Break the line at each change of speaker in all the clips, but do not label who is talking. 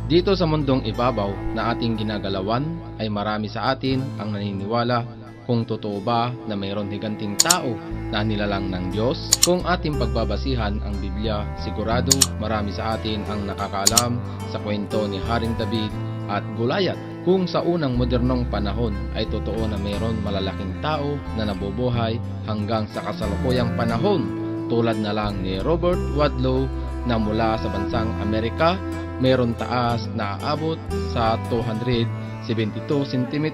Dito sa mundong ibabaw na ating ginagalawan ay marami sa atin ang naniniwala kung totoo ba na mayroon higanting tao na nilalang ng Diyos. Kung ating pagbabasihan ang Biblia, sigurado marami sa atin ang nakakaalam sa kwento ni Haring David at Goliath. Kung sa unang modernong panahon ay totoo na mayroon malalaking tao na nabubuhay hanggang sa kasalukuyang panahon, tulad na lang ni Robert Wadlow na mula sa bansang Amerika, mayroon taas na aabot sa 272 cm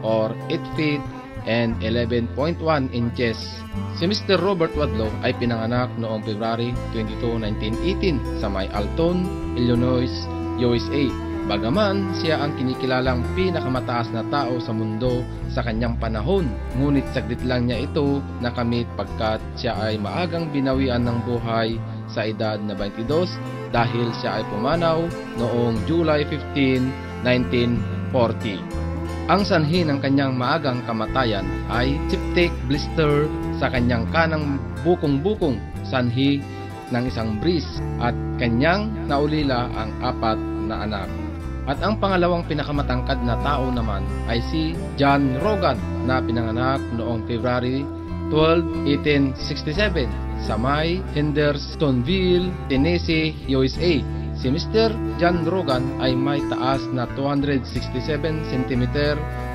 or 8 feet and 11.1 inches. Si Mr. Robert Wadlow ay pinanganak noong February 22, 1918 sa may Alton, Illinois, USA. Bagaman siya ang kinikilalang pinakamataas na tao sa mundo sa kanyang panahon, ngunit saglit lang niya ito nakamit pagkat siya ay maagang binawian ng buhay sa edad na 22 dahil siya ay pumanaw noong July 15, 1940. Ang sanhi ng kanyang maagang kamatayan ay septic blister sa kanyang kanang bukong-bukong, sanhi ng isang bris, at kanyang naulila ang 4 na anak. At ang pangalawang pinakamatangkad na tao naman ay si John Rogan na pinanganak noong February 12, 1867 sa may Hendersonville, Tennessee, USA. Si Mr. John Rogan ay may taas na 267 cm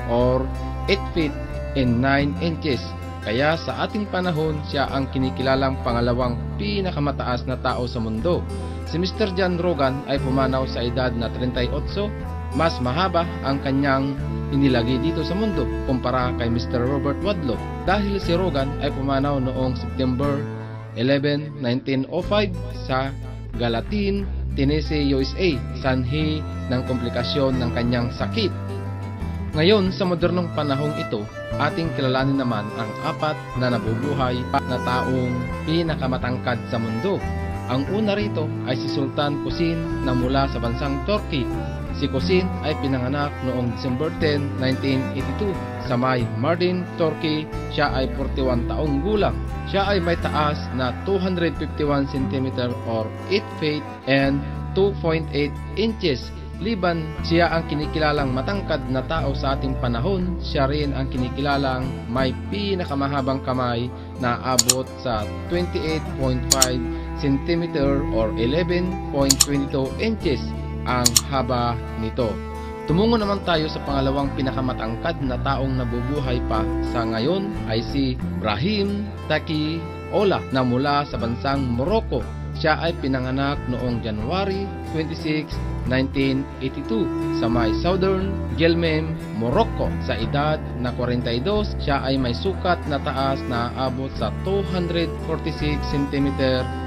or 8 feet and 9 inches. Kaya sa ating panahon siya ang kinikilalang pangalawang pinakamataas na tao sa mundo. Si Mr. John Rogan ay pumanaw sa edad na 38, mas mahaba ang kanyang inilagay dito sa mundo kumpara kay Mr. Robert Wadlow dahil si Rogan ay pumanaw noong September 11, 1905 sa Gallatin, Tennessee, USA, sanhi ng komplikasyon ng kanyang sakit. Ngayon, sa modernong panahong ito, ating kilalanin naman ang 4 na nabubuhay na taong pinakamatangkad sa mundo. Ang una rito ay si Sultan Kusin na mula sa bansang Turkey. Si Kusin ay pinanganak noong December 10, 1982 sa may Mardin, Turkey. Siya ay 41 taong gulang. Siya ay may taas na 251 cm or 8 feet and 2.8 inches. Liban siya ang kinikilalang matangkad na tao sa ating panahon, siya rin ang kinikilalang may pinakamahabang kamay na abot sa 28.5 cm or 11.22 inches ang haba nito. Tumungo naman tayo sa pangalawang pinakamatangkad na taong nabubuhay pa sa ngayon ay si Brahim Taki Ola na mula sa bansang Morocco. Siya ay pinanganak noong January 26, 1982 sa may Southern Guelmim, Morocco. Sa edad na 42, siya ay may sukat na taas na abot sa 246 cm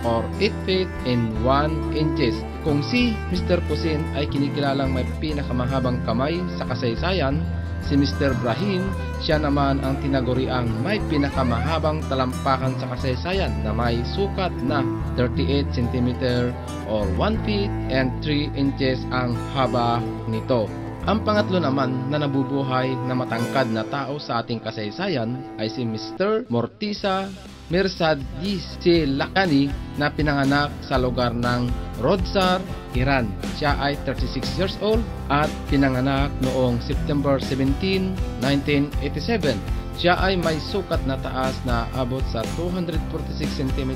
or 8 feet and 1 inches. Kung si Mr. Kusin ay kinikilalang may pinakamahabang kamay sa kasaysayan, si Mr. Brahim, siya naman ang tinaguriang may pinakamahabang talampakan sa kasaysayan na may sukat na 38 cm or 1 feet and 3 inches ang haba nito. Ang pangatlo naman na nabubuhay na matangkad na tao sa ating kasaysayan ay si Mr. Mortiza Mirsadis Lakhani na pinanganak sa lugar ng Rodsar, Iran. Siya ay 36 years old at pinanganak noong September 17, 1987. Siya ay may sukat na taas na abot sa 246 cm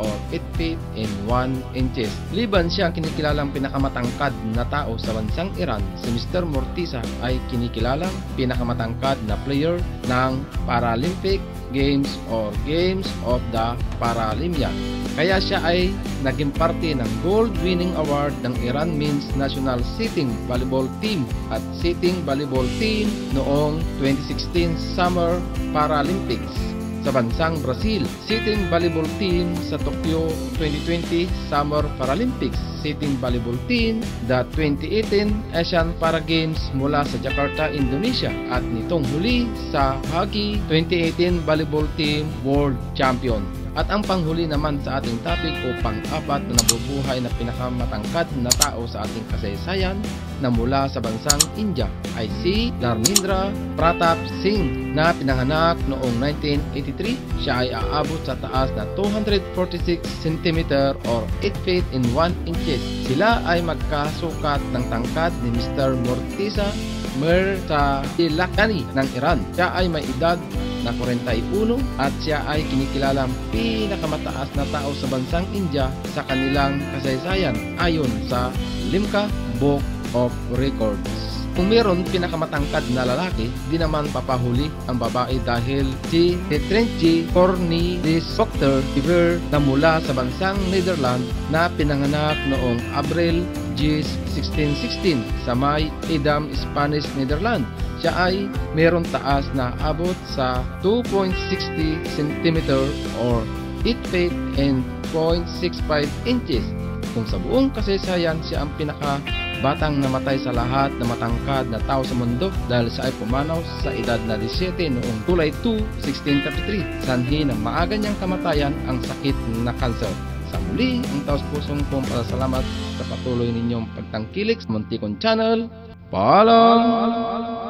or 8 feet and 1 inches. Liban siya ang kinikilalang pinakamatangkad na tao sa bansang Iran, si Mr. Mortiza ay kinikilalang pinakamatangkad na player ng Paralympic Games or Games of the Paralympics. Kaya siya ay naging parte ng gold winning award ng Iran Men's National Sitting Volleyball Team at Sitting Volleyball Team noong 2016 Summer Paralympics sa bansang Brazil, Sitting Volleyball Team sa Tokyo 2020 Summer Paralympics, Sitting Volleyball Team the 2018 Asian Para Games mula sa Jakarta, Indonesia, at nitong huli sa Hagué 2018 Volleyball Team World Champion. At ang panghuli naman sa ating topic o pang-apat na nabubuhay na pinakamatangkad na tao sa ating kasaysayan na mula sa bansang India ay si Dharmendra Pratap Singh na pinanganak noong 1983. Siya ay aabot sa taas na 246 cm or 8 feet in 1 inches. Sila ay magkasukat ng tangkad ni Mr. Murtaza Mirzailakani ng Iran. Siya ay may edad na 41 at siya ay kinikilalang pinakamataas na tao sa bansang India sa kanilang kasaysayan ayon sa Limca Book of Records. Kung meron pinakamatangkad na lalaki, di naman papahuli ang babae dahil si Tetrenji Cornelis Doctor Iver na mula sa bansang Netherlands na pinanganak noong Abril 1616 sa may Edam, Spanish Netherlands. Siya ay meron taas na abot sa 2.60 cm or 8 feet and 0.65 inches. Kung sa buong kasaysayan siya ang pinakabatang namatay sa lahat na matangkad na tao sa mundo dahil siya ay pumanaw sa edad na 17 noong July 2, 1633. Sanhi ng maaga niyang kamatayan ang sakit na kanser. Sa muli, ang taos-pusong kong pasalamat sa patuloy ninyong pagtangkilik sa muntikong channel. Paalam!